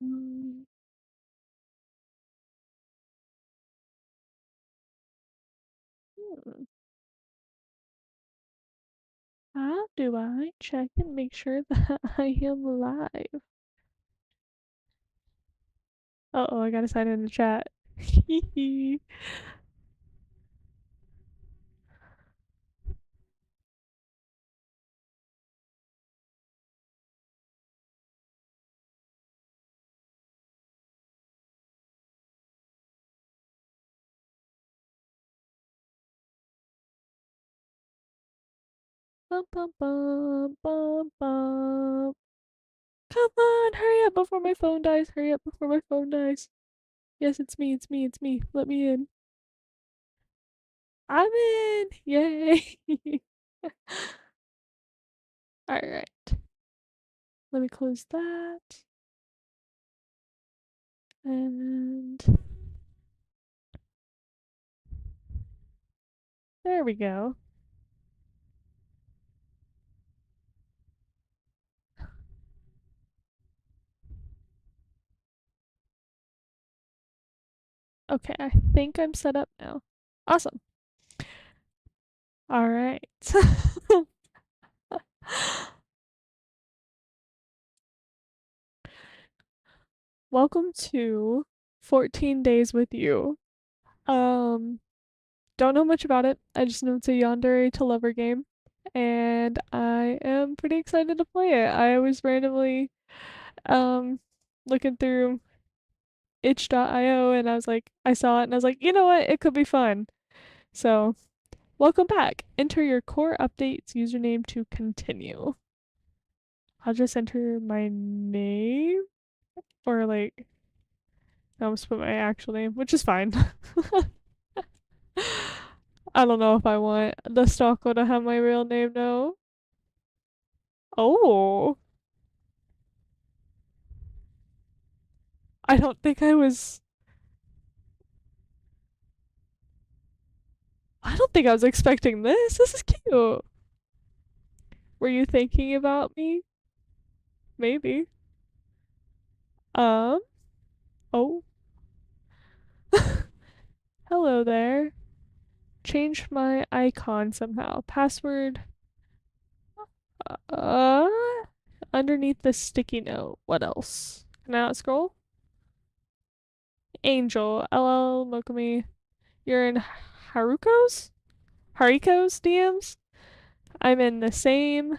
Mm, hmm. How do I check and make sure that I am live? Uh-oh, I gotta sign in the chat. Bum bum bum bum bum. Come on, hurry up before my phone dies. Hurry up before my phone dies. Yes, it's me, it's me, it's me. Let me in. I'm in! Yay! Alright. Let me close that. And there we go. Okay, I think I'm set up now. Awesome. Alright. Welcome to 14 Days with You. Um, don't know much about it. I just know it's a yandere to lover game, and I am pretty excited to play it. I was randomly um looking through itch.io and I was like, I saw it and I was like, you know what? It could be fun. So, welcome back. Enter your core updates username to continue. I'll just enter my name or like I almost put my actual name, which is fine. I don't know if I want the stalker to have my real name though. Oh, I don't think I was. I don't think I was expecting this. This is cute. Were you thinking about me? Maybe. Um. Oh. Hello there. Change my icon somehow. Password. Uh. Underneath the sticky note. What else? Can I not scroll? Angel. LL Mokami. You're in Hariko's DMs? I'm in the same.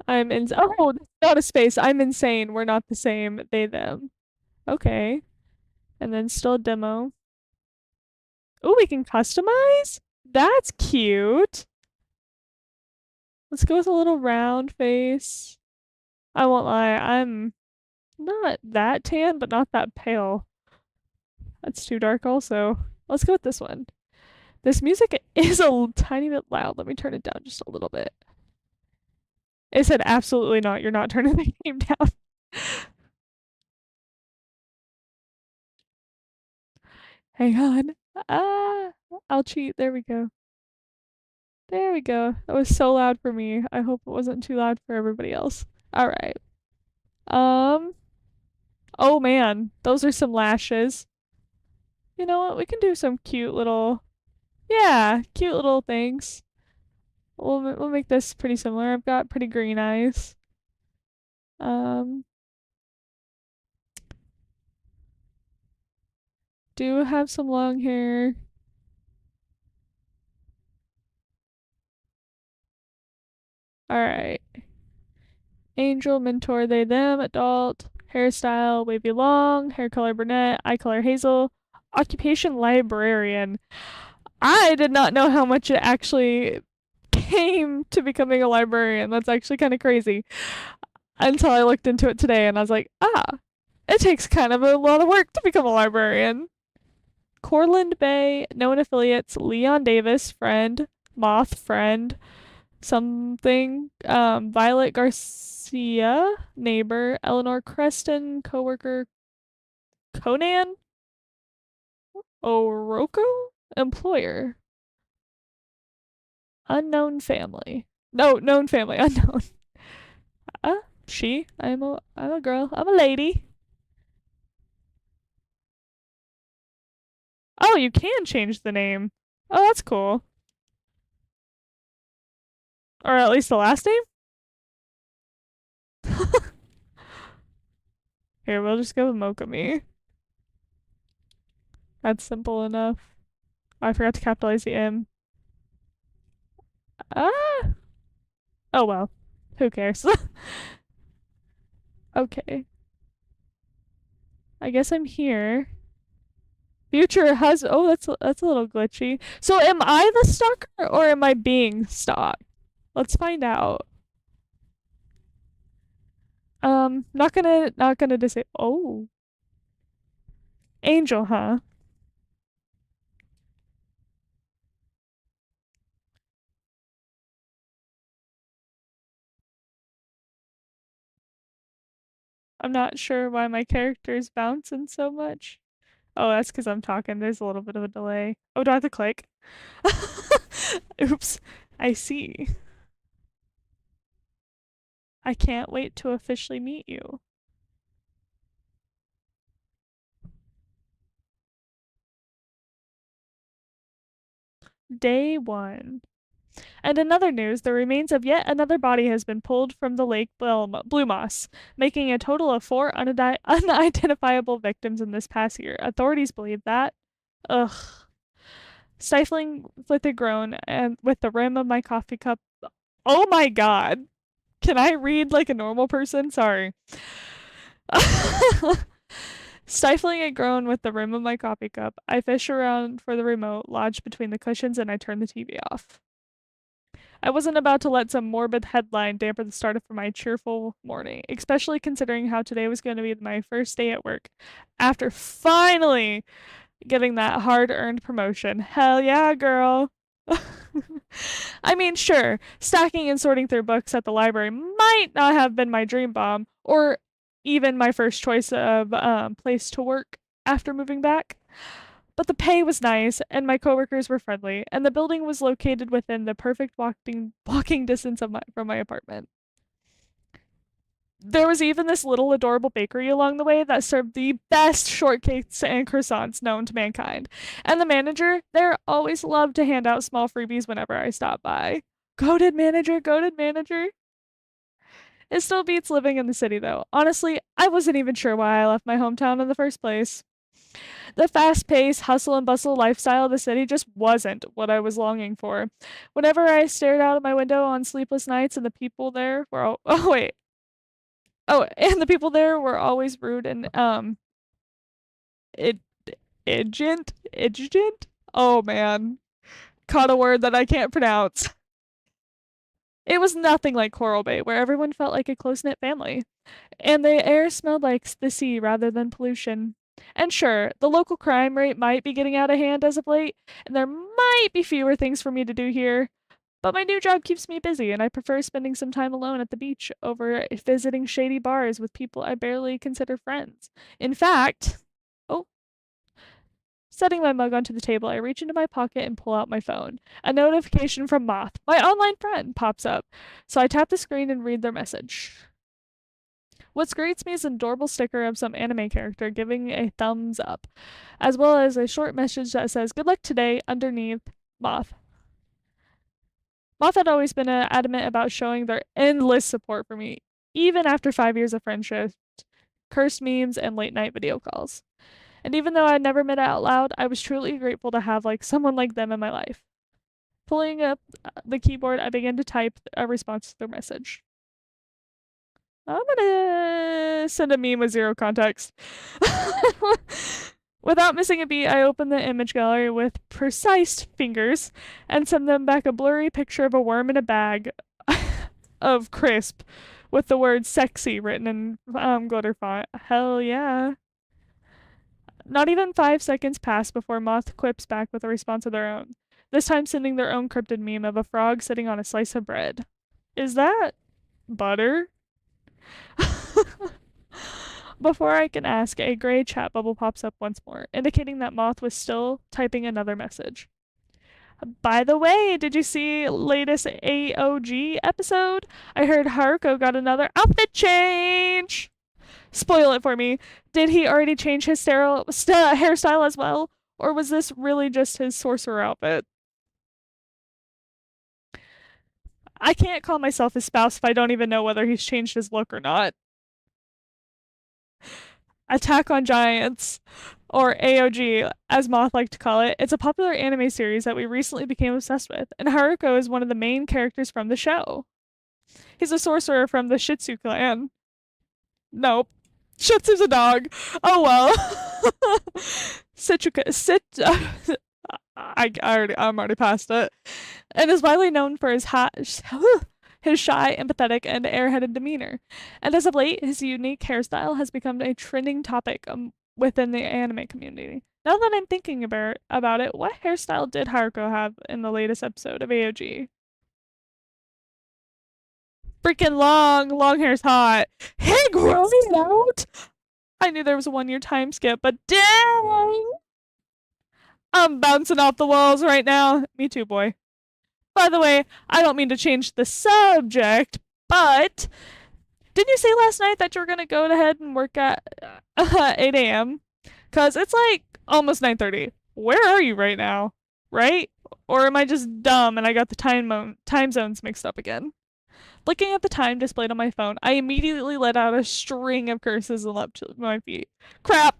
I'm in. Oh, not a space. I'm insane. We're not the same. They, them. Okay. And then still demo. Oh, we can customize? That's cute. Let's go with a little round face. I won't lie. I'm not that tan, but not that pale. That's too dark also. Let's go with this one. This music is a tiny bit loud. Let me turn it down just a little bit. It said absolutely not. You're not turning the game down. Hang on. Ah, I'll cheat. There we go. There we go. That was so loud for me. I hope it wasn't too loud for everybody else. All right. Um. Oh man, those are some lashes. You know what? We can do some cute little. Yeah, cute little things. We'll make this pretty similar. I've got pretty green eyes. Um. Do have some long hair. All right. Angel, mentor, they, them, adult, hairstyle, wavy long, hair color brunette, eye color hazel, occupation librarian. I did not know how much it actually came to becoming a librarian. That's actually kind of crazy. Until I looked into it today and I was like, ah, it takes kind of a lot of work to become a librarian. Corland Bay, known affiliates, Leon Davis, friend, Moth, friend, something. Violet Garcia, neighbor. Eleanor Creston, coworker. Conan Oroko, employer. Unknown family. No, known family, unknown. She? I'm a girl. I'm a lady. Oh, you can change the name. Oh, that's cool. Or at least the last name? Here, we'll just go with Mokami. That's simple enough. Oh, I forgot to capitalize the M. Ah! Oh well. Who cares? Okay. I guess I'm here. Future husband. Oh, that's a little glitchy. So am I the stalker or am I being stalked? Let's find out. Not gonna disable. Oh, Angel, huh? I'm not sure why my character's bouncing so much. Oh, that's because I'm talking. There's a little bit of a delay. Oh, do I have to click? Oops. I see. I can't wait to officially meet you. Day 1. And in other news, the remains of yet another body has been pulled from the lake Blue Moss, making a total of 4 unidentifiable victims in this past year. Authorities believe that. Ugh. Stifling with a groan and with the rim of my coffee cup. Oh my god. Can I read like a normal person? Sorry. Stifling a groan with the rim of my coffee cup, I fish around for the remote lodged between the cushions and I turn the TV off. I wasn't about to let some morbid headline dampen the start of my cheerful morning, especially considering how today was going to be my first day at work after finally getting that hard earned promotion. Hell yeah, girl. I mean, sure, stacking and sorting through books at the library might not have been my dream bomb or even my first choice of place to work after moving back. But the pay was nice, and my coworkers were friendly, and the building was located within the perfect walking distance from my apartment. There was even this little adorable bakery along the way that served the best shortcakes and croissants known to mankind. And the manager there always loved to hand out small freebies whenever I stopped by. Goated manager, goated manager. It still beats living in the city though. Honestly, I wasn't even sure why I left my hometown in the first place. The fast paced, hustle and bustle lifestyle of the city just wasn't what I was longing for. Whenever I stared out of my window on sleepless nights and the people there were oh wait. Oh, and the people there were always rude and it igent. Oh man. Caught a word that I can't pronounce. It was nothing like Coral Bay, where everyone felt like a close knit family. And the air smelled like the sea rather than pollution. And sure, the local crime rate might be getting out of hand as of late, and there might be fewer things for me to do here, but my new job keeps me busy, and I prefer spending some time alone at the beach over visiting shady bars with people I barely consider friends. In fact, oh, setting my mug onto the table, I reach into my pocket and pull out my phone. A notification from Moth, my online friend, pops up, so I tap the screen and read their message. What greets me is an adorable sticker of some anime character giving a thumbs up, as well as a short message that says, "Good luck today," underneath Moth. Moth had always been adamant about showing their endless support for me, even after 5 years of friendship, cursed memes, and late night video calls. And even though I'd never met it out loud, I was truly grateful to have someone like them in my life. Pulling up the keyboard, I began to type a response to their message. I'm gonna send a meme with zero context. Without missing a beat, I opened the image gallery with precise fingers and sent them back a blurry picture of a worm in a bag of crisp with the word sexy written in glitter font. Hell yeah. Not even 5 seconds passed before Moth quips back with a response of their own, this time sending their own cryptid meme of a frog sitting on a slice of bread. Is that butter? Before I can ask, a gray chat bubble pops up once more, indicating that Moth was still typing another message. By the way, did you see latest AOG episode? I heard Haruko got another outfit change. Spoil it for me. Did he already change his hairstyle as well? Or was this really just his sorcerer outfit? I can't call myself his spouse if I don't even know whether he's changed his look or not. Attack on Giants, or AOG, as Moth liked to call it. It's a popular anime series that we recently became obsessed with, and Haruko is one of the main characters from the show. He's a sorcerer from the Shih Tzu clan. Nope. Shih Tzu's a dog. Oh well. I'm already past it. And is widely known for his his shy, empathetic, and airheaded demeanor. And as of late, his unique hairstyle has become a trending topic within the anime community. Now that I'm thinking about it, what hairstyle did Haruko have in the latest episode of AOG? Freaking long hair's hot. Hey, grow it out! I knew there was a 1 year time skip, but dang! I'm bouncing off the walls right now. Me too, boy. By the way, I don't mean to change the subject, but didn't you say last night that you were gonna go ahead and work at 8 a.m.? Cause it's like almost 9:30. Where are you right now? Right? Or am I just dumb and I got the time zones mixed up again? Looking at the time displayed on my phone, I immediately let out a string of curses and leapt to my feet. Crap!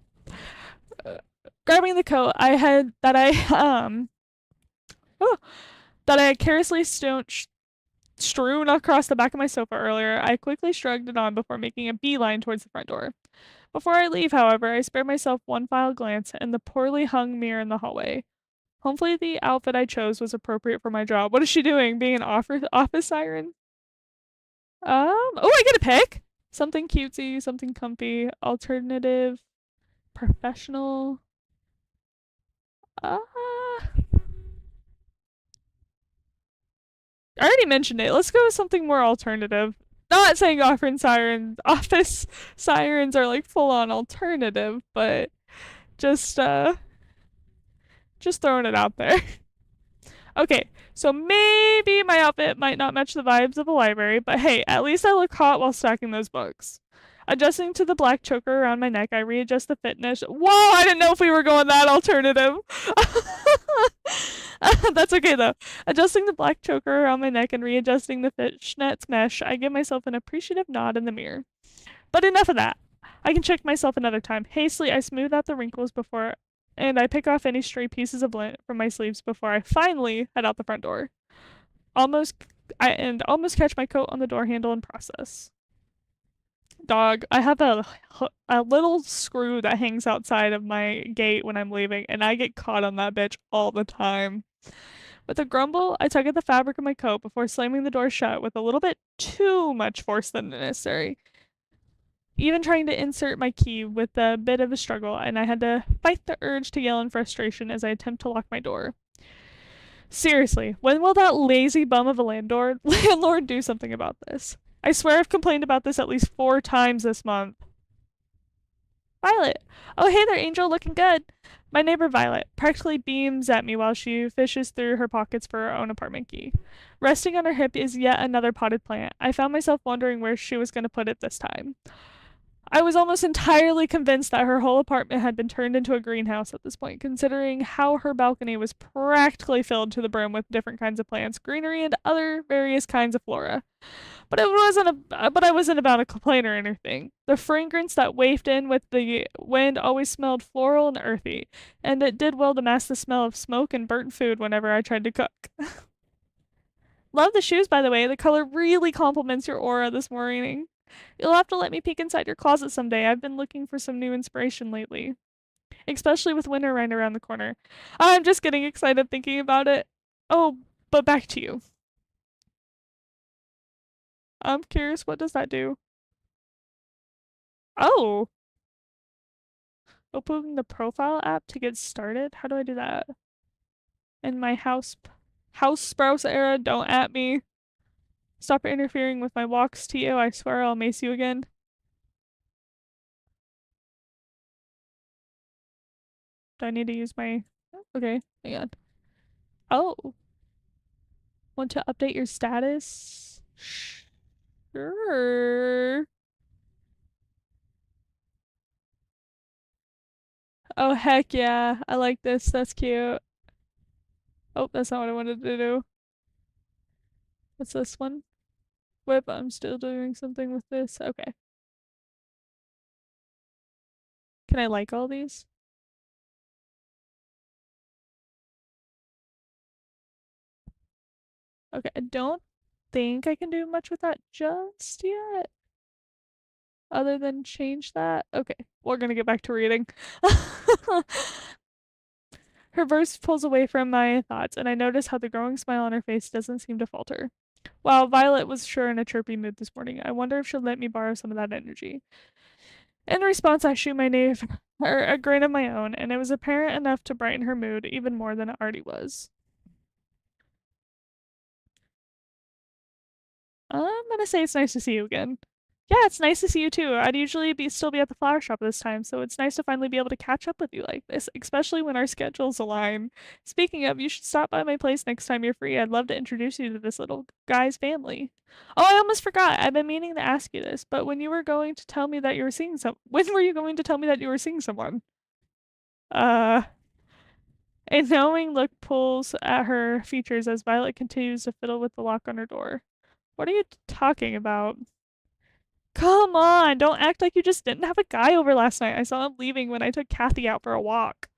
Grabbing the coat I had that I had carelessly strewn across the back of my sofa earlier, I quickly shrugged it on before making a beeline towards the front door. Before I leave, however, I spared myself one final glance at the poorly hung mirror in the hallway. Hopefully the outfit I chose was appropriate for my job. What is she doing? Being an office siren? Oh, I get a pick! Something cutesy, something comfy, alternative, professional. I already mentioned it. Let's go with something more alternative. Not saying office sirens are like full on alternative, but just throwing it out there. Okay, so maybe my outfit might not match the vibes of a library, but hey, at least I look hot while stacking those books. Adjusting to the black choker around my neck, I readjust the fitness. Whoa, I didn't know if we were going that alternative. That's okay though. Adjusting the black choker around my neck and readjusting the fishnets mesh, I give myself an appreciative nod in the mirror. But enough of that. I can check myself another time. Hastily, I smooth out the wrinkles and I pick off any stray pieces of lint from my sleeves before I finally head out the front door. Almost catch my coat on the door handle in process. Dog, I have a little screw that hangs outside of my gate when I'm leaving, and I get caught on that bitch all the time. With a grumble, I tug at the fabric of my coat before slamming the door shut with a little bit too much force than necessary. Even trying to insert my key with a bit of a struggle, and I had to fight the urge to yell in frustration as I attempt to lock my door. Seriously, when will that lazy bum of a landlord do something about this? I swear I've complained about this at least 4 times this month. Violet. Oh, hey there, Angel, looking good. My neighbor Violet practically beams at me while she fishes through her pockets for her own apartment key. Resting on her hip is yet another potted plant. I found myself wondering where she was going to put it this time. I was almost entirely convinced that her whole apartment had been turned into a greenhouse at this point, considering how her balcony was practically filled to the brim with different kinds of plants, greenery, and other various kinds of flora. But I wasn't about to complain or anything. The fragrance that wafted in with the wind always smelled floral and earthy, and it did well to mask the smell of smoke and burnt food whenever I tried to cook. Love the shoes, by the way. The color really complements your aura this morning. You'll have to let me peek inside your closet someday. I've been looking for some new inspiration lately, especially with winter right around the corner. I'm just getting excited thinking about it. Oh, but back to you. I'm curious, what does that do? Oh, open the profile app to get started. How do I do that? In my house spouse era, don't at me. Stop interfering with my walks, Tio. I swear I'll mace you again. Do I need to use my... Okay, hang on. Oh. Want to update your status? Sure. Oh, heck yeah. I like this. That's cute. Oh, that's not what I wanted to do. What's this one? Whip, I'm still doing something with this. Okay. Can I like all these? Okay, I don't think I can do much with that just yet. Other than change that. Okay, we're gonna get back to reading. Her verse pulls away from my thoughts, and I notice how the growing smile on her face doesn't seem to falter. Wow, Violet was sure in a chirpy mood this morning. I wonder if she'll let me borrow some of that energy. In response, I shoot my neighbor a grin of my own, and it was apparent enough to brighten her mood even more than it already was. I'm gonna say it's nice to see you again. Yeah, it's nice to see you too. I'd usually still be at the flower shop this time, so it's nice to finally be able to catch up with you like this, especially when our schedules align. Speaking of, you should stop by my place next time you're free. I'd love to introduce you to this little guy's family. Oh, I almost forgot. I've been meaning to ask you this, but when were you going to tell me that you were seeing someone? Uh, a knowing look pulls at her features as Violet continues to fiddle with the lock on her door. What are you talking about? Come on, don't act like you just didn't have a guy over last night. I saw him leaving when I took Kathy out for a walk.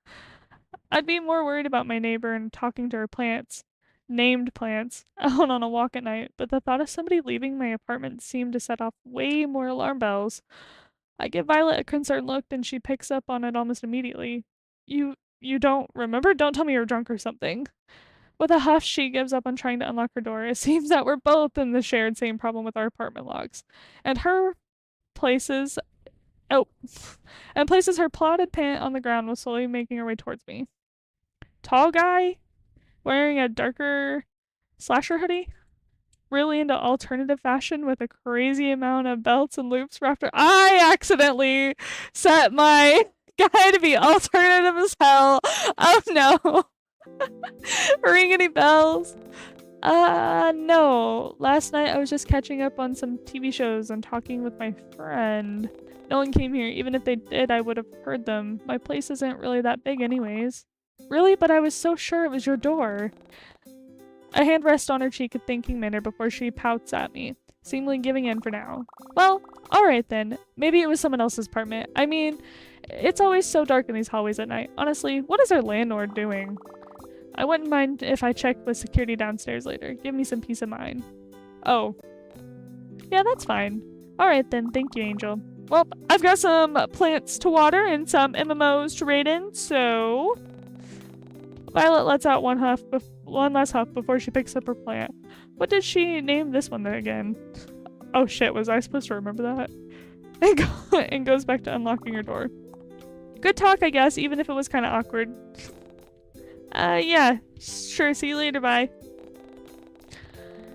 I'd be more worried about my neighbor and talking to her plants, named plants, out on a walk at night, but the thought of somebody leaving my apartment seemed to set off way more alarm bells. I give Violet a concerned look, and she picks up on it almost immediately. You don't remember? Don't tell me you're drunk or something. With a huff, she gives up on trying to unlock her door. It seems that we're both in the shared same problem with our apartment locks. And her places oh and places her plotted pant on the ground was slowly making her way towards me. Tall guy, wearing a darker slasher hoodie, really into alternative fashion with a crazy amount of belts and loops wrapped around. I accidentally set my guy to be alternative as hell. Oh no. Ring any bells? No. Last night I was just catching up on some TV shows and talking with my friend. No one came here. Even if they did, I would have heard them. My place isn't really that big anyways. Really? But I was so sure it was your door. A hand rests on her cheek in thinking manner before she pouts at me, seemingly giving in for now. Well, alright then. Maybe it was someone else's apartment. I mean, it's always so dark in these hallways at night. Honestly, what is our landlord doing? I wouldn't mind if I checked with security downstairs later. Give me some peace of mind. Oh. Yeah, that's fine. Alright then, thank you, Angel. Well, I've got some plants to water and some MMOs to raid in, so... Violet lets out one last huff before she picks up her plant. What did she name this one again? Oh shit, was I supposed to remember that? And goes back to unlocking her door. Good talk, I guess, even if it was kind of awkward. Yeah, sure, see you later, bye.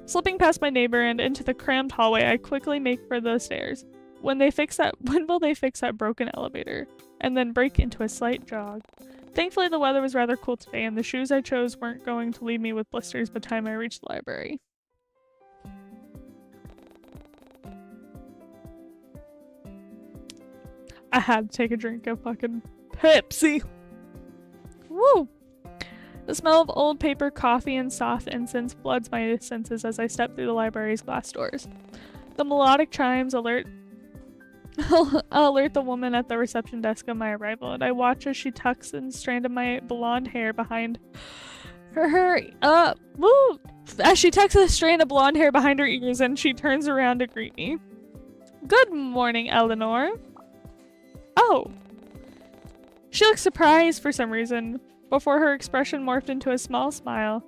Slipping past my neighbor and into the crammed hallway, I quickly make for the stairs. When will they fix that broken elevator? And then break into a slight jog. Thankfully, the weather was rather cool today, and the shoes I chose weren't going to leave me with blisters by the time I reached the library. I had to take a drink of fucking Pepsi. Woo! The smell of old paper, coffee, and soft incense floods my senses as I step through the library's glass doors. The melodic chimes alert the woman at the reception desk of my arrival, and I watch as she tucks a strand of my blonde hair behind as she tucks a strand of blonde hair behind her ears, and she turns around to greet me. Good morning, Eleanor. Oh. She looks surprised for some reason, before her expression morphed into a small smile,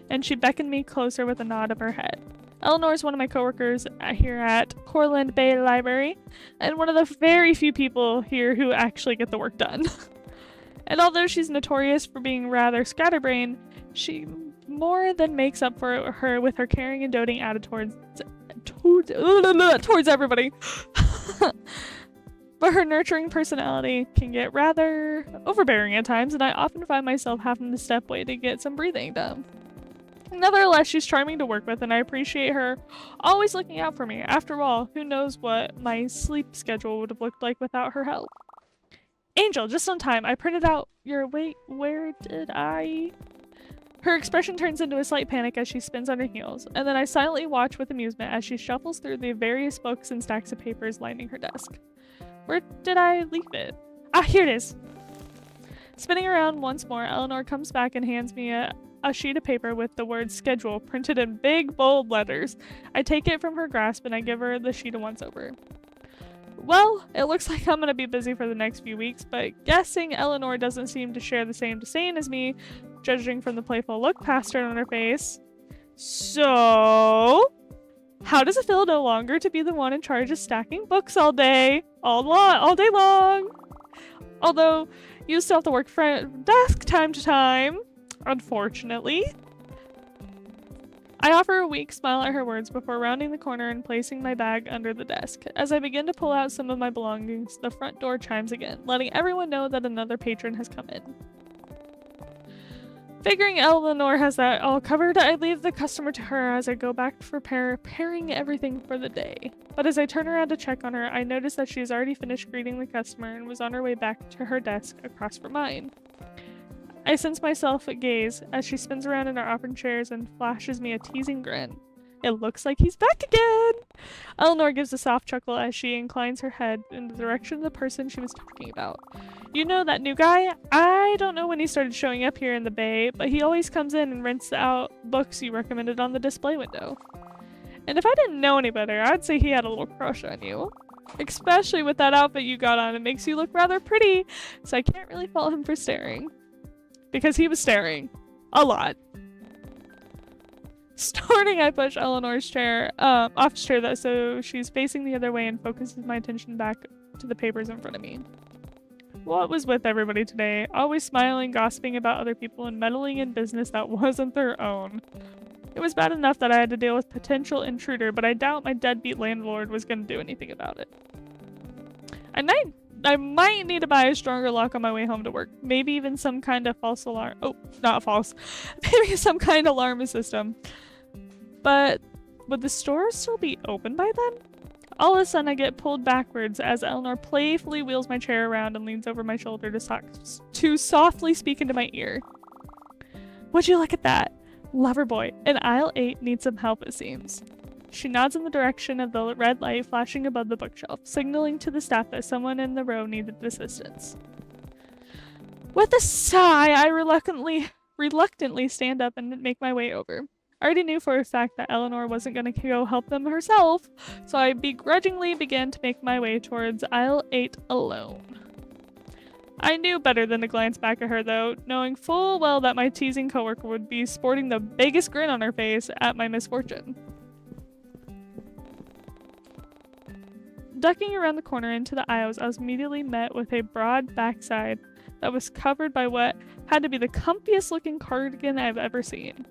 and she beckoned me closer with a nod of her head. Eleanor is one of my coworkers here at Corland Bay Library, and one of the very few people here who actually get the work done. And although she's notorious for being rather scatterbrained, she more than makes up for her with her caring and doting attitude towards everybody. But her nurturing personality can get rather overbearing at times, and I often find myself having to step away to get some breathing done. Nevertheless, she's charming to work with, and I appreciate her always looking out for me. After all, who knows what my sleep schedule would have looked like without her help. Angel, just on time. I printed out your— wait, where did I? Her expression turns into a slight panic as she spins on her heels, and then I silently watch with amusement as she shuffles through the various books and stacks of papers lining her desk. Where did I leave it? Ah, here it is! Spinning around once more, Eleanor comes back and hands me a sheet of paper with the word schedule printed in big, bold letters. I take it from her grasp and I give her the sheet a once-over. Well, it looks like I'm gonna be busy for the next few weeks, but guessing Eleanor doesn't seem to share the same disdain as me, judging from the playful look pattern on her face. So, how does it feel no longer to be the one in charge of stacking books all day? All day long! Although, you still have to work front desk time to time, unfortunately. I offer a weak smile at her words before rounding the corner and placing my bag under the desk. As I begin to pull out some of my belongings, the front door chimes again, letting everyone know that another patron has come in. Figuring Eleanor has that all covered, I leave the customer to her as I go back to preparing everything for the day. But as I turn around to check on her, I notice that she has already finished greeting the customer and was on her way back to her desk across from mine. I sense myself gaze as she spins around in our offered chairs and flashes me a teasing grin. It looks like he's back again! Eleanor gives a soft chuckle as she inclines her head in the direction of the person she was talking about. You know that new guy? I don't know when he started showing up here in the Bay, but he always comes in and rents out books you recommended on the display window. And if I didn't know any better, I'd say he had a little crush on you. Especially with that outfit you got on, it makes you look rather pretty, so I can't really fault him for staring. Because he was staring. A lot. Snorting, I push Eleanor's chair, off chair though, so she's facing the other way and focuses my attention back to the papers in front of me. What was with everybody today? Always smiling, gossiping about other people, and meddling in business that wasn't their own. It was bad enough that I had to deal with potential intruder, but I doubt my deadbeat landlord was going to do anything about it. I might need to buy a stronger lock on my way home to work. Maybe even some kind of false alarm. Oh, not false. Maybe some kind of alarm system. But would the store still be open by then? All of a sudden I get pulled backwards as Eleanor playfully wheels my chair around and leans over my shoulder to softly speak into my ear. Would you look at that? Lover boy, in aisle 8 needs some help, it seems. She nods in the direction of the red light flashing above the bookshelf, signaling to the staff that someone in the row needed assistance. With a sigh, I reluctantly stand up and make my way over. I already knew for a fact that Eleanor wasn't going to go help them herself, so I begrudgingly began to make my way towards aisle 8 alone. I knew better than to glance back at her though, knowing full well that my teasing coworker would be sporting the biggest grin on her face at my misfortune. Ducking around the corner into the aisles, I was immediately met with a broad backside that was covered by what had to be the comfiest looking cardigan I've ever seen.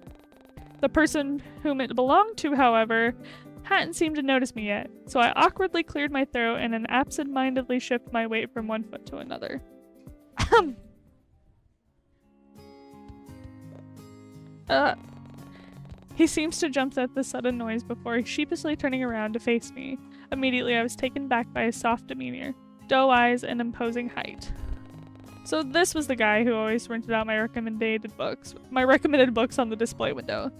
The person whom it belonged to, however, hadn't seemed to notice me yet, so I awkwardly cleared my throat and then absent-mindedly shifted my weight from one foot to another. He seems to jump at the sudden noise before sheepishly turning around to face me. Immediately I was taken back by his soft demeanor, doe eyes, and imposing height. So this was the guy who always rented out my recommended books on the display window.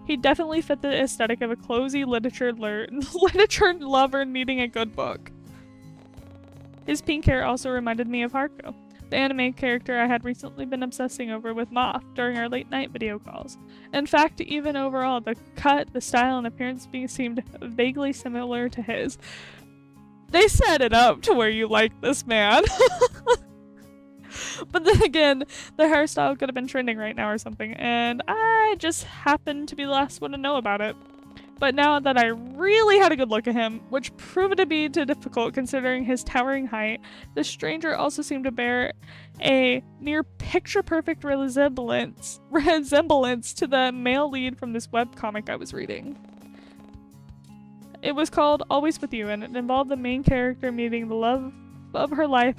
He definitely fit the aesthetic of a cozy literature lover needing a good book. His pink hair also reminded me of Haruko, the anime character I had recently been obsessing over with Moth during our late night video calls. In fact, even overall, the cut, the style, and appearance seemed vaguely similar to his. They set it up to where you like this man. But then again, the hairstyle could have been trending right now or something, and I just happened to be the last one to know about it. But now that I really had a good look at him, which proved to be too difficult considering his towering height, the stranger also seemed to bear a near picture-perfect resemblance to the male lead from this webcomic I was reading. It was called Always With You, and it involved the main character meeting the love of her life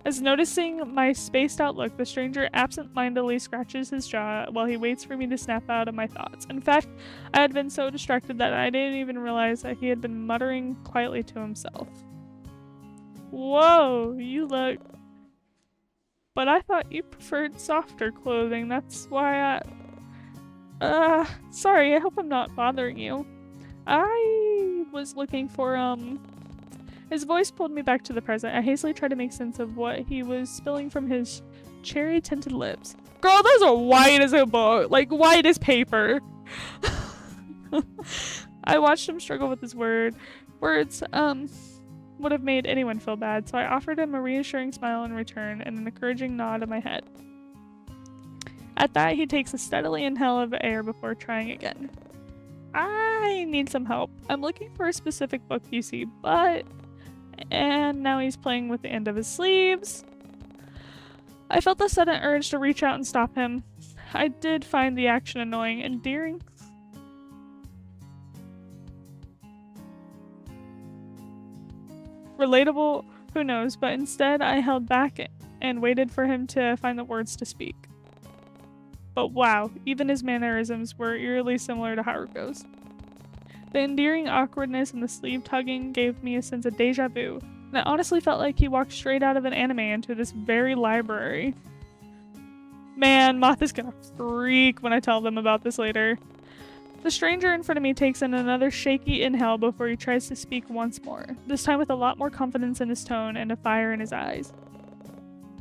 As noticing my spaced out look, the stranger absent-mindedly scratches his jaw while he waits for me to snap out of my thoughts. In fact, I had been so distracted that I didn't even realize that he had been muttering quietly to himself. Whoa, you look... But I thought you preferred softer clothing. That's why sorry, I hope I'm not bothering you. I was looking for, His voice pulled me back to the present. I hastily tried to make sense of what he was spilling from his cherry-tinted lips. Girl, those are white as a book. Like, white as paper. I watched him struggle with his words, would have made anyone feel bad, so I offered him a reassuring smile in return and an encouraging nod of my head. At that, he takes a steadily inhale of air before trying again. I need some help. I'm looking for a specific book, you see, but... And now he's playing with the end of his sleeves. I felt the sudden urge to reach out and stop him. I did find the action annoying, endearing. Relatable, who knows, but instead I held back and waited for him to find the words to speak. But wow, even his mannerisms were eerily similar to Haruko's. The endearing awkwardness and the sleeve tugging gave me a sense of deja vu, and it honestly felt like he walked straight out of an anime into this very library. Man, Moth is gonna freak when I tell them about this later. The stranger in front of me takes in another shaky inhale before he tries to speak once more, this time with a lot more confidence in his tone and a fire in his eyes.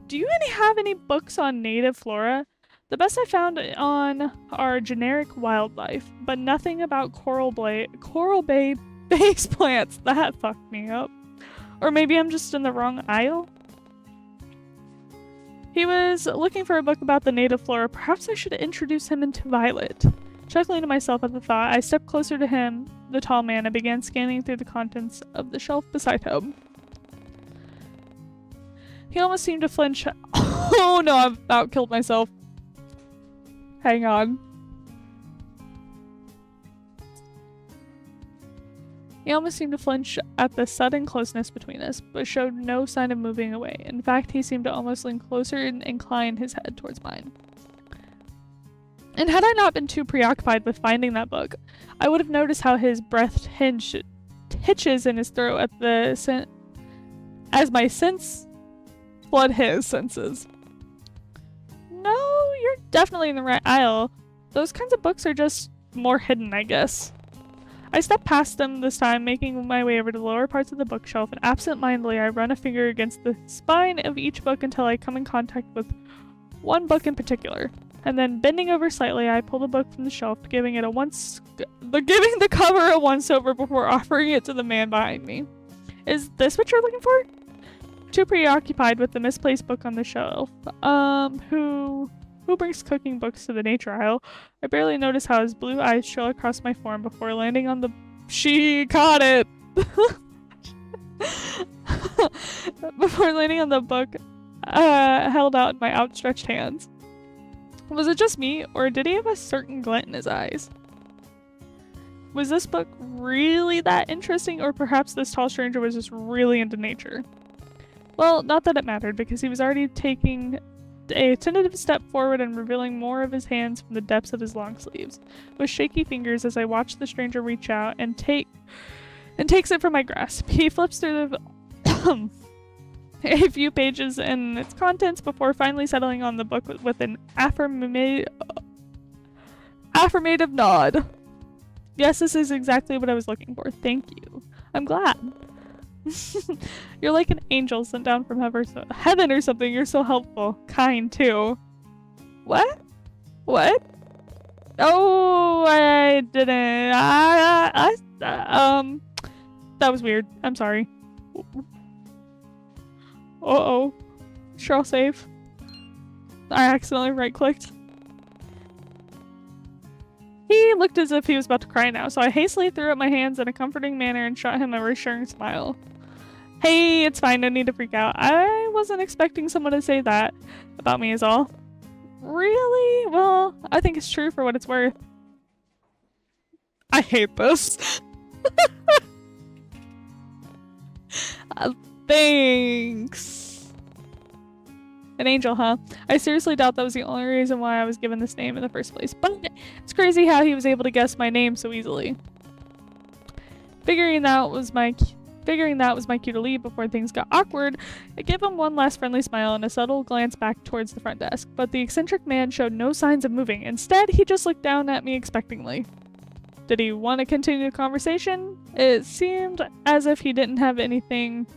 Do you have any books on native flora? The best I found on are generic wildlife, but nothing about coral bay base plants. That fucked me up. Or maybe I'm just in the wrong aisle? He was looking for a book about the native flora. Perhaps I should introduce him into Violet. Chuckling to myself at the thought, I stepped closer to him, the tall man, and began scanning through the contents of the shelf beside him. He almost seemed to flinch. Oh no, I've about killed myself. Hang on. He almost seemed to flinch at the sudden closeness between us, but showed no sign of moving away. In fact, he seemed to almost lean closer and incline his head towards mine. And had I not been too preoccupied with finding that book, I would have noticed how his breath hitches in his throat at the as my sense flood his senses. No, you're definitely in the right aisle. Those kinds of books are just more hidden, I guess. I stepped past them this time, making my way over to the lower parts of the bookshelf, and absent-mindedly I run a finger against the spine of each book until I come in contact with one book in particular. And then, bending over slightly, I pull the book from the shelf, giving the cover a once-over before offering it to the man behind me. Is this what you're looking for? Too preoccupied with the misplaced book on the shelf. Who brings cooking books to the nature aisle? I barely notice how his blue eyes trail across my form before landing on the... She caught it! Before landing on the book held out in my outstretched hands. Was it just me, or did he have a certain glint in his eyes? Was this book really that interesting, or perhaps this tall stranger was just really into nature? Well, not that it mattered, because he was already taking a tentative step forward and revealing more of his hands from the depths of his long sleeves, with shaky fingers as I watched the stranger reach out and takes it from my grasp. He flips through the a few pages and its contents before finally settling on the book with an affirmative nod. Yes, this is exactly what I was looking for. Thank you. I'm glad. You're like an angel sent down from heaven or something. You're so helpful. Kind, too. What? What? Oh, I didn't. That was weird. I'm sorry. Uh-oh. Sure, I'll save. I accidentally right-clicked. He looked as if he was about to cry now, so I hastily threw up my hands in a comforting manner and shot him a reassuring smile. Hey, it's fine, no need to freak out. I wasn't expecting someone to say that about me is all. Really? Well, I think it's true for what it's worth. I hate this. Thanks. An angel, huh? I seriously doubt that was the only reason why I was given this name in the first place, but it's crazy how he was able to guess my name so easily. Figuring that was my cue to leave before things got awkward, I gave him one last friendly smile and a subtle glance back towards the front desk, but the eccentric man showed no signs of moving. Instead, he just looked down at me expectantly. Did he want to continue the conversation? It seemed as if he didn't have anything.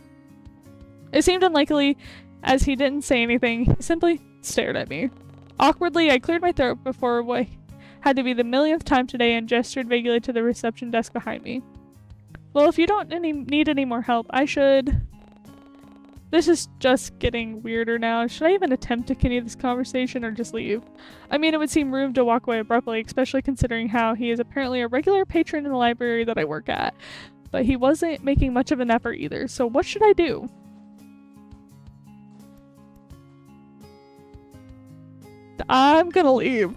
It seemed unlikely, as he didn't say anything. He simply stared at me. Awkwardly, I cleared my throat before what had to be the millionth time today and gestured vaguely to the reception desk behind me. Well, if you don't need any more help, I should... This is just getting weirder now. Should I even attempt to continue this conversation or just leave? I mean, it would seem rude to walk away abruptly, especially considering how he is apparently a regular patron in the library that I work at. But he wasn't making much of an effort either, so what should I do? I'm gonna leave.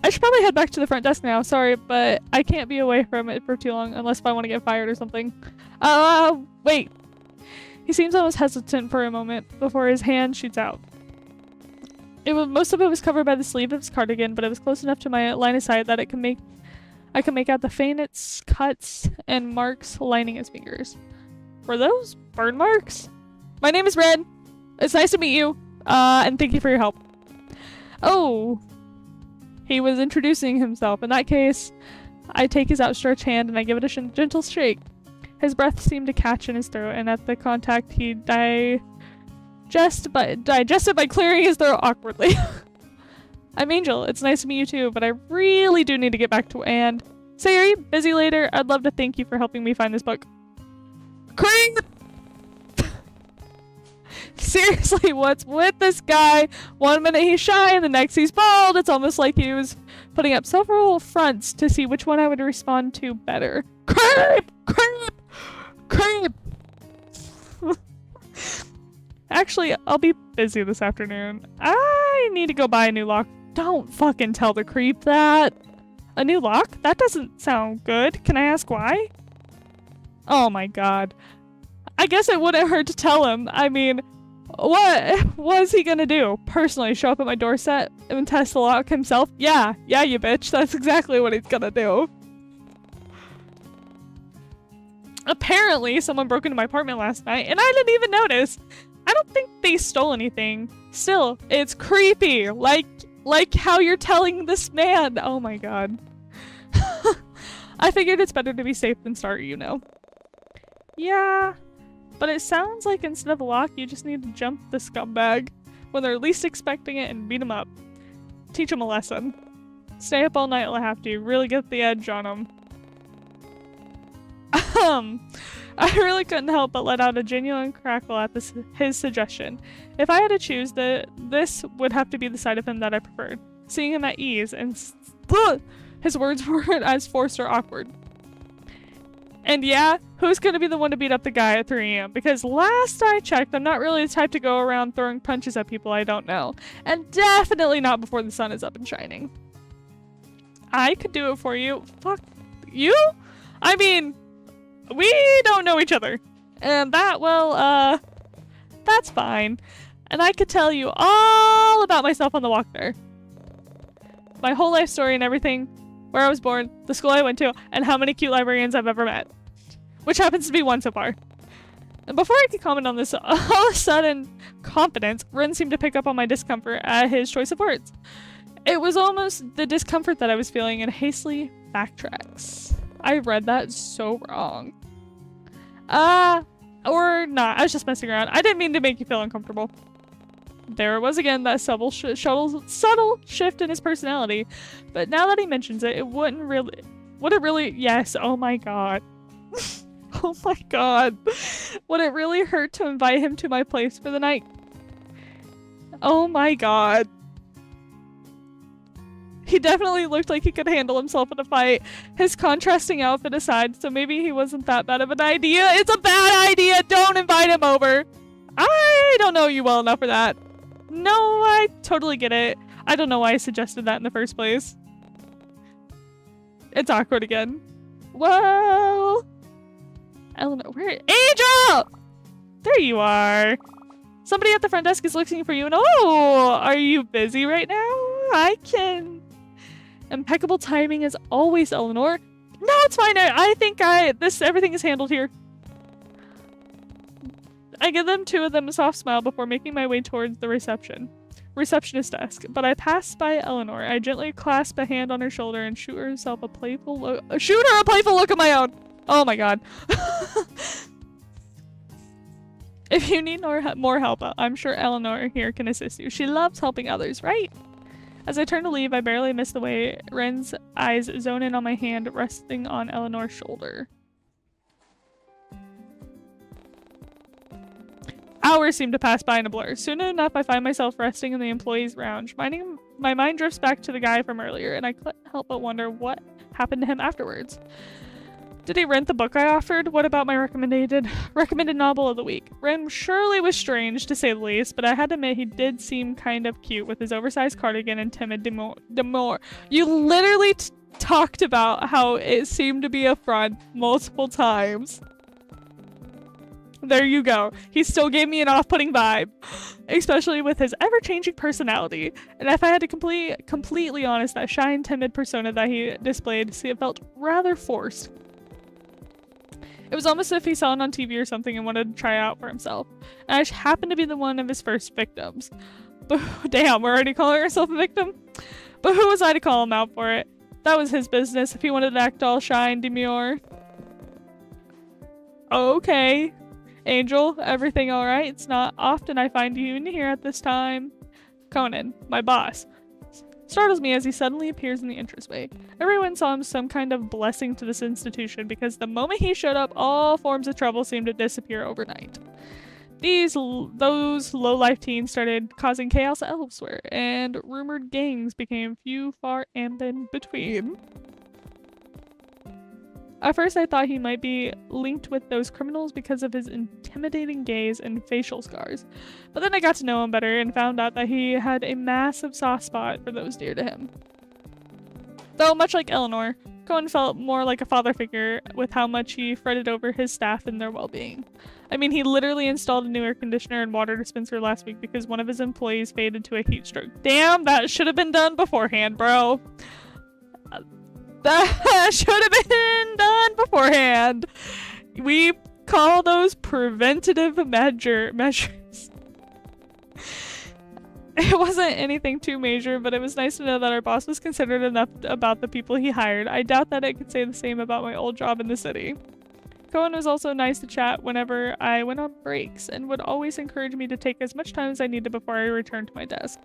I should probably head back to the front desk now, sorry, but I can't be away from it for too long unless if I want to get fired or something. Wait. He seems almost hesitant for a moment before his hand shoots out. Most of it was covered by the sleeve of his cardigan, but it was close enough to my line of sight that I could make out the faintest cuts and marks lining his fingers. Were those burn marks? My name is Red. It's nice to meet you, and thank you for your help. Oh, he was introducing himself. In that case, I take his outstretched hand and I give it a gentle shake. His breath seemed to catch in his throat, and at the contact, he digested by clearing his throat awkwardly. I'm Angel. It's nice to meet you too, but I really do need to get back to and say, are you busy later? I'd love to thank you for helping me find this book. Creep! Seriously, what's with this guy? One minute he's shy and the next he's bald. It's almost like he was putting up several fronts to see which one I would respond to better. Creep! Creep! Creep! Actually, I'll be busy this afternoon. I need to go buy a new lock. Don't fucking tell the creep that. A new lock? That doesn't sound good. Can I ask why? Oh my god. I guess it wouldn't hurt to tell him. I mean, what was he gonna do? Personally show up at my doorstep and test the lock himself? Yeah, you bitch. That's exactly what he's gonna do. Apparently, someone broke into my apartment last night, and I didn't even notice. I don't think they stole anything. Still, it's creepy. Like how you're telling this man. Oh my god. I figured it's better to be safe than sorry, you know. Yeah, but it sounds like instead of a lock, you just need to jump the scumbag when they're least expecting it and beat him up. Teach him a lesson. Stay up all night till I have to. Really get the edge on him. I really couldn't help but let out a genuine crackle at his suggestion. If I had to choose, this would have to be the side of him that I preferred. Seeing him at ease, and his words weren't as forced or awkward. And yeah, who's gonna be the one to beat up the guy at 3 AM? Because last I checked, I'm not really the type to go around throwing punches at people I don't know. And definitely not before the sun is up and shining. I could do it for you. Fuck you? I mean, we don't know each other. And that's fine. And I could tell you all about myself on the walk there. My whole life story and everything. Where I was born, the school I went to, and how many cute librarians I've ever met. Which happens to be one so far. And before I could comment on this, all of a sudden, confidence, Ren seemed to pick up on my discomfort at his choice of words. It was almost the discomfort that I was feeling and hastily backtracks. I read that so wrong. Or not. I was just messing around. I didn't mean to make you feel uncomfortable. There it was again, that subtle shift in his personality. But now that he mentions it, would it really, yes, oh my god. Oh my god. Would it really hurt to invite him to my place for the night? Oh my god. He definitely looked like he could handle himself in a fight. His contrasting outfit aside, so maybe he wasn't that bad of an idea. It's a bad idea! Don't invite him over! I don't know you well enough for that. No, I totally get it. I don't know why I suggested that in the first place. It's awkward again. Well... Eleanor, where? Angel! There you are. Somebody at the front desk is looking for you and oh, are you busy right now? I can... Impeccable timing as always, Eleanor. No, it's fine. I think everything is handled here. I give them two of them a soft smile before making my way towards the receptionist desk, but I pass by Eleanor. I gently clasp a hand on her shoulder and shoot her a playful look of my own. Oh my god. If you need more help, I'm sure Eleanor here can assist you. She loves helping others, right? As I turn to leave, I barely miss the way Ren's eyes zone in on my hand resting on Eleanor's shoulder. Hours seem to pass by in a blur. Soon enough, I find myself resting in the employee's lounge. My mind drifts back to the guy from earlier, and I can't help but wonder what happened to him afterwards. Did he rent the book I offered? What about my recommended novel of the week? Ren surely was strange, to say the least, but I had to admit he did seem kind of cute with his oversized cardigan and timid demure. You literally talked about how it seemed to be a front multiple times. There you go. He still gave me an off-putting vibe, especially with his ever-changing personality. And if I had to completely honest, that shy and timid persona that he displayed, it felt rather forced. It was almost as if he saw it on TV or something and wanted to try it out for himself. And I happened to be the one of his first victims. But damn, we're already calling ourselves a victim? But who was I to call him out for it? That was his business if he wanted to act all shy and demure. Okay. Angel, everything alright? It's not often I find you in here at this time. Conan, my boss, startles me as he suddenly appears in the entranceway. Everyone saw him some kind of blessing to this institution because the moment he showed up, all forms of trouble seemed to disappear overnight. Those low-life teens started causing chaos elsewhere, and rumored gangs became few, far, and in between. At first I thought he might be linked with those criminals because of his intimidating gaze and facial scars. But then I got to know him better and found out that he had a massive soft spot for those dear to him. Though much like Eleanor, Cohen felt more like a father figure with how much he fretted over his staff and their well-being. I mean, he literally installed a new air conditioner and water dispenser last week because one of his employees faded to a heat stroke. Damn, that should have been done beforehand, bro. That should have been done beforehand. We call those preventative measures. It wasn't anything too major, but it was nice to know that our boss was considerate enough about the people he hired. I doubt that I could say the same about my old job in the city. Cohen was also nice to chat whenever I went on breaks and would always encourage me to take as much time as I needed before I returned to my desk.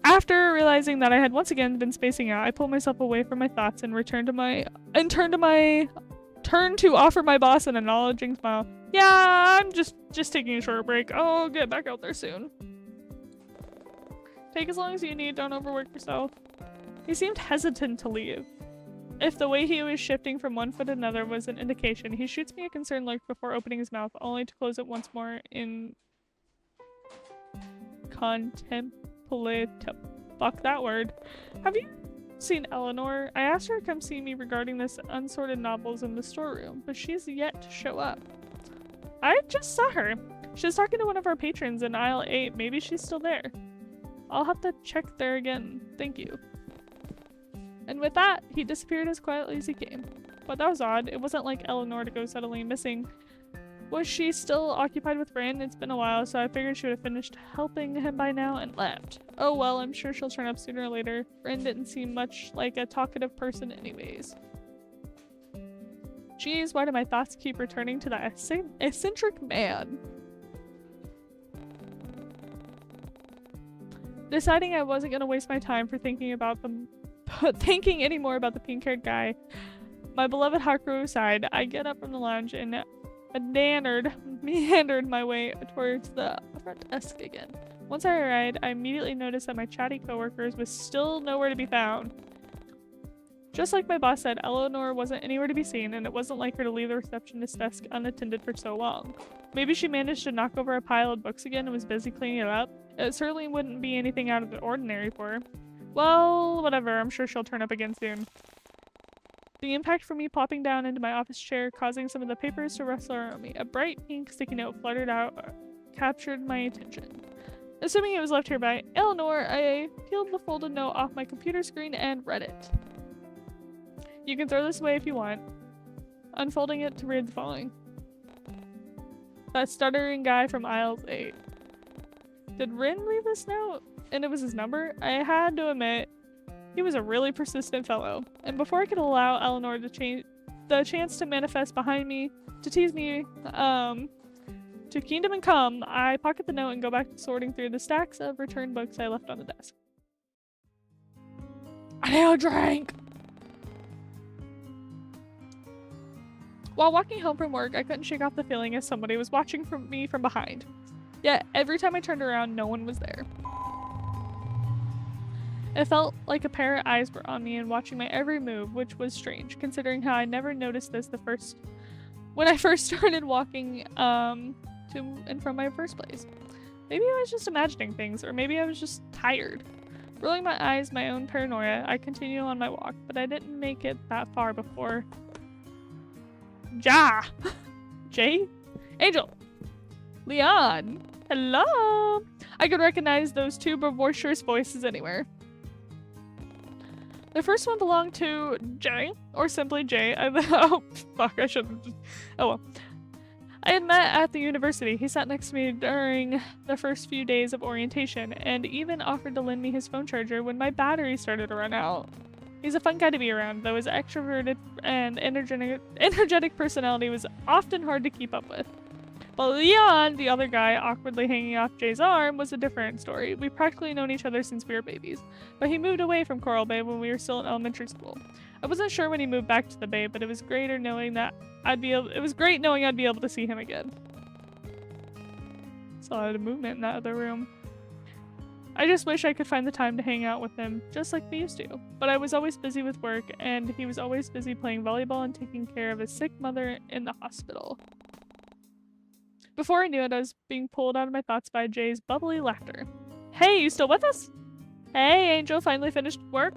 After realizing that I had once again been spacing out, I pulled myself away from my thoughts and turned to offer my boss an acknowledging smile. Yeah, I'm just taking a short break. I'll get back out there soon. Take as long as you need, don't overwork yourself. He seemed hesitant to leave. If the way he was shifting from one foot to another was an indication, he shoots me a concerned look before opening his mouth, only to close it once more in fuck that word. Have you seen Eleanor? I asked her to come see me regarding this unsorted novels in the storeroom, but she's yet to show up. I just saw her. She was talking to one of our patrons in aisle 8. Maybe she's still there. I'll have to check there again. Thank you. And with that, he disappeared as quietly as he came. But that was odd. It wasn't like Eleanor to go suddenly missing. Was she still occupied with Brandon? It's been a while, so I figured she would have finished helping him by now and left. Oh well, I'm sure she'll turn up sooner or later. Brandon didn't seem much like a talkative person anyways. Geez, why do my thoughts keep returning to that eccentric man? Deciding I wasn't going to waste my time for thinking any more about the pink-haired guy, my beloved Haku aside, I get up from the lounge and meandered my way towards the front desk again. Once I arrived, I immediately noticed that my chatty coworkers was still nowhere to be found. Just like my boss said, Eleanor wasn't anywhere to be seen, and it wasn't like her to leave the receptionist's desk unattended for so long. Maybe she managed to knock over a pile of books again and was busy cleaning it up. It certainly wouldn't be anything out of the ordinary for her. Well, whatever, I'm sure she'll turn up again soon. The impact from me plopping down into my office chair, causing some of the papers to rustle around me. A bright pink sticky note fluttered out, captured my attention. Assuming it was left here by Eleanor, I peeled the folded note off my computer screen and read it. You can throw this away if you want. Unfolding it to read the following. That stuttering guy from aisle 8. Did Rin leave this note? And it was his number? I had to admit, he was a really persistent fellow. And before I could allow Eleanor the chance to manifest behind me, to tease me, to kingdom and come, I pocket the note and go back to sorting through the stacks of returned books I left on the desk. I need a drink! While walking home from work, I couldn't shake off the feeling as somebody was watching me from behind. Yet, every time I turned around, no one was there. It felt like a pair of eyes were on me and watching my every move, which was strange, considering how I never noticed this when I first started walking to and from my first place. Maybe I was just imagining things, or maybe I was just tired. Rolling my eyes, my own paranoia, I continued on my walk, but I didn't make it that far before... Jay? Angel! Leon! Hello! I could recognize those two boisterous voices anywhere. The first one belonged to Jay, or simply Jay. Oh, fuck, I shouldn't just... Oh well. I had met at the university. He sat next to me during the first few days of orientation, and even offered to lend me his phone charger when my battery started to run out. He's a fun guy to be around, though his extroverted and energetic personality was often hard to keep up with. But Leon, the other guy awkwardly hanging off Jay's arm, was a different story. We've practically known each other since we were babies, but he moved away from Coral Bay when we were still in elementary school. I wasn't sure when he moved back to the Bay, but it was great knowing I'd be able to see him again. There's a lot of movement in that other room. I just wish I could find the time to hang out with him, just like we used to. But I was always busy with work, and he was always busy playing volleyball and taking care of his sick mother in the hospital. Before I knew it, I was being pulled out of my thoughts by Jay's bubbly laughter. Hey, you still with us? Hey, Angel, finally finished work?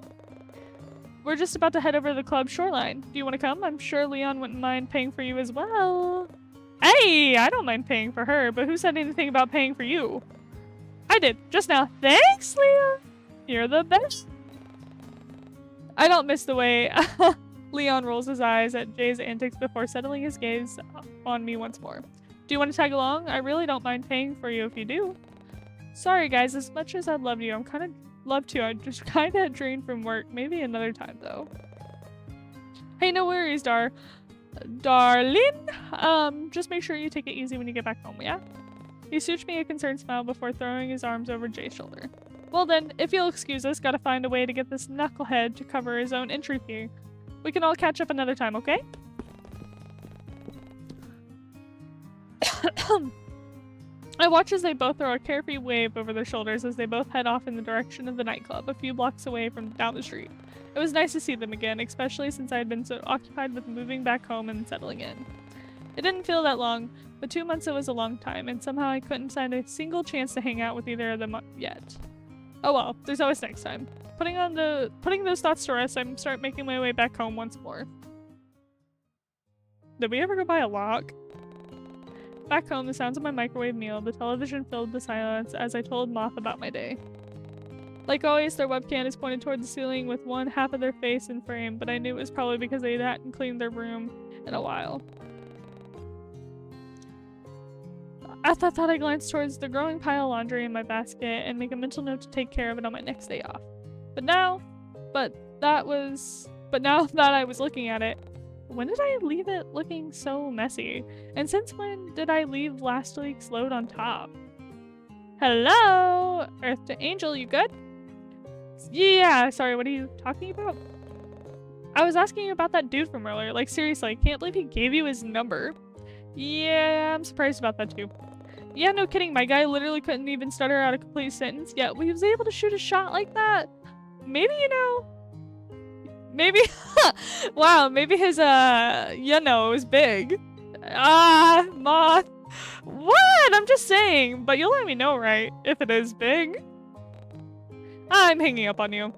We're just about to head over to the club Shoreline. Do you want to come? I'm sure Leon wouldn't mind paying for you as well. Hey, I don't mind paying for her, but who said anything about paying for you? I did, just now. Thanks, Leon. You're the best. I don't miss the way Leon rolls his eyes at Jay's antics before settling his gaze on me once more. Do you want to tag along? I really don't mind paying for you if you do. Sorry, guys. As much as I'd love you, I'm I'm just kind of drained from work. Maybe another time, though. Hey, no worries, darling. Just make sure you take it easy when you get back home, yeah? He sooched me a concerned smile before throwing his arms over Jay's shoulder. Well then, if you'll excuse us, gotta find a way to get this knucklehead to cover his own entry fee. We can all catch up another time, okay? I watch as they both throw a carefree wave over their shoulders as they both head off in the direction of the nightclub, a few blocks away from down the street. It was nice to see them again, especially since I had been so occupied with moving back home and settling in. It didn't feel that long, but 2 months was a long time, and somehow I couldn't find a single chance to hang out with either of them yet. Oh well, there's always next time. Putting those thoughts to rest, I start making my way back home once more. Did we ever go by a lock? Back home, the sounds of my microwave meal, the television filled the silence as I told Moth about my day. Like always, their webcam is pointed toward the ceiling with one half of their face in frame, but I knew it was probably because they hadn't cleaned their room in a while. At that thought, I glanced towards the growing pile of laundry in my basket and make a mental note to take care of it on my next day off. But now that I was looking at it, when did I leave it looking so messy? And since when did I leave last week's load on top? Hello? Earth to Angel, you good? Yeah, sorry, what are you talking about? I was asking you about that dude from earlier. Like, seriously, I can't believe he gave you his number. Yeah, I'm surprised about that too. Yeah, no kidding, my guy literally couldn't even stutter out a complete sentence, yet he was able to shoot a shot like that. Maybe, maybe, wow, maybe his, is big. Moth. What? I'm just saying, but you'll let me know, right? If it is big. I'm hanging up on you.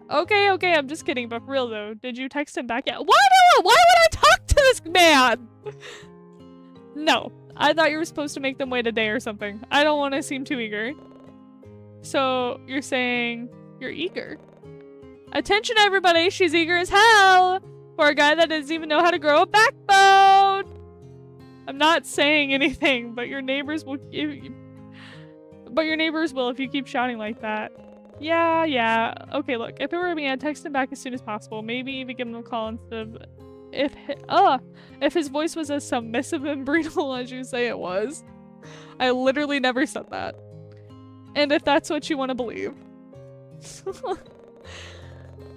Okay, I'm just kidding, but for real though, did you text him back yet? Why would I talk to this man? No, I thought you were supposed to make them wait a day or something. I don't want to seem too eager. So you're saying you're eager. Attention everybody, she's eager as hell for a guy that doesn't even know how to grow a backbone. I'm not saying anything, but your neighbors will if you keep shouting like that. Yeah. Okay, look, if it were me, I'd text him back as soon as possible. Maybe even give him a call instead of if his voice was as submissive and brutal as you say it was. I literally never said that. And if that's what you want to believe.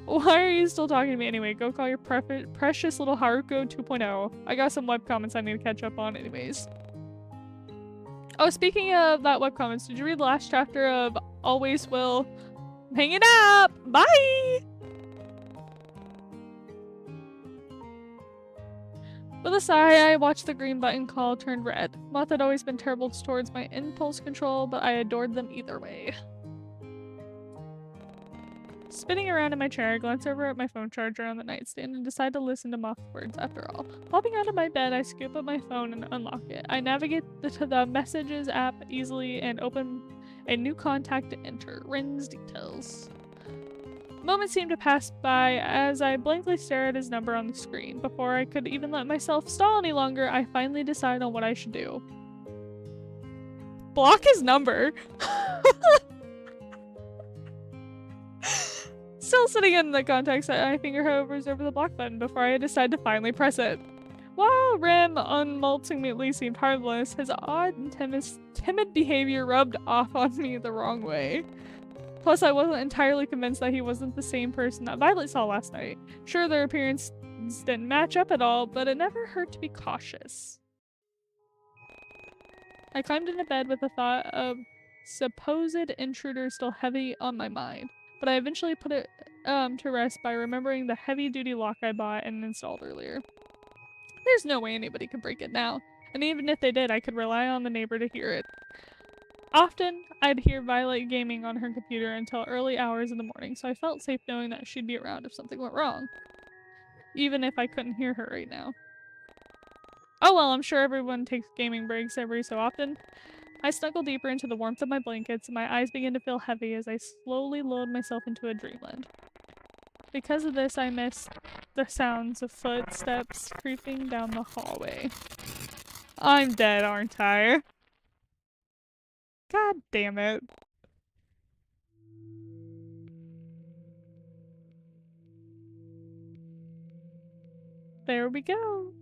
Why are you still talking to me anyway? Go call your precious little Haruko 2.0. I got some webcomments I need to catch up on anyways. Oh, speaking of that webcomments, did you read the last chapter of Always Will? Hang it up! Bye! With a sigh, I watched the green button call turn red. Moth had always been terrible towards my impulse control, but I adored them either way. Spinning around in my chair, I glance over at my phone charger on the nightstand and decide to listen to Moth's words after all. Popping out of my bed, I scoop up my phone and unlock it. I navigate to the Messages app easily and open a new contact to enter Rin's details. Moments seem to pass by as I blankly stare at his number on the screen. Before I could even let myself stall any longer, I finally decide on what I should do. Block his number. Still sitting in the contacts, my finger hovers over the block button before I decide to finally press it. While Rim ultimately seemed harmless, his odd and timid behavior rubbed off on me the wrong way. Plus, I wasn't entirely convinced that he wasn't the same person that Violet saw last night. Sure, their appearance didn't match up at all, but it never hurt to be cautious. I climbed into bed with the thought of supposed intruder still heavy on my mind, but I eventually put it to rest by remembering the heavy-duty lock I bought and installed earlier. There's no way anybody could break it now, and even if they did, I could rely on the neighbor to hear it. Often, I'd hear Violet gaming on her computer until early hours in the morning, so I felt safe knowing that she'd be around if something went wrong. Even if I couldn't hear her right now. Oh well, I'm sure everyone takes gaming breaks every so often. I snuggle deeper into the warmth of my blankets, and my eyes begin to feel heavy as I slowly load myself into a dreamland. Because of this, I miss the sounds of footsteps creeping down the hallway. I'm dead, aren't I? God damn it. There we go.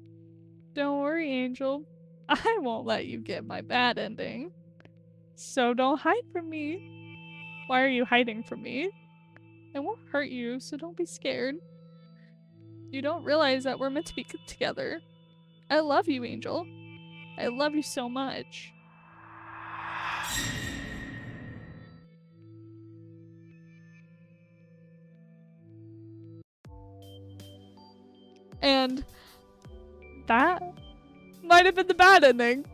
Don't worry, Angel. I won't let you get my bad ending. So don't hide from me. Why are you hiding from me? I won't hurt you, so don't be scared. You don't realize that we're meant to be together. I love you, Angel. I love you so much. And that might have been the bad ending.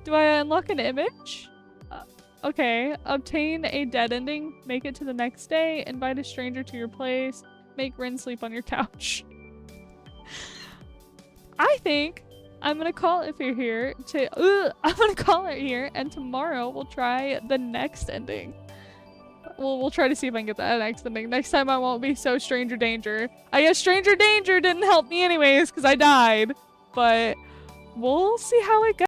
Do I unlock an image? Okay. Obtain a dead ending, make it to the next day, invite a stranger to your place, make Rin sleep on your couch. I think I'm gonna call it here and tomorrow we'll try the next ending. We'll try to see if I can get that next ending. Next time I won't be so stranger danger. I guess stranger danger didn't help me anyways because I died. But we'll see how it goes.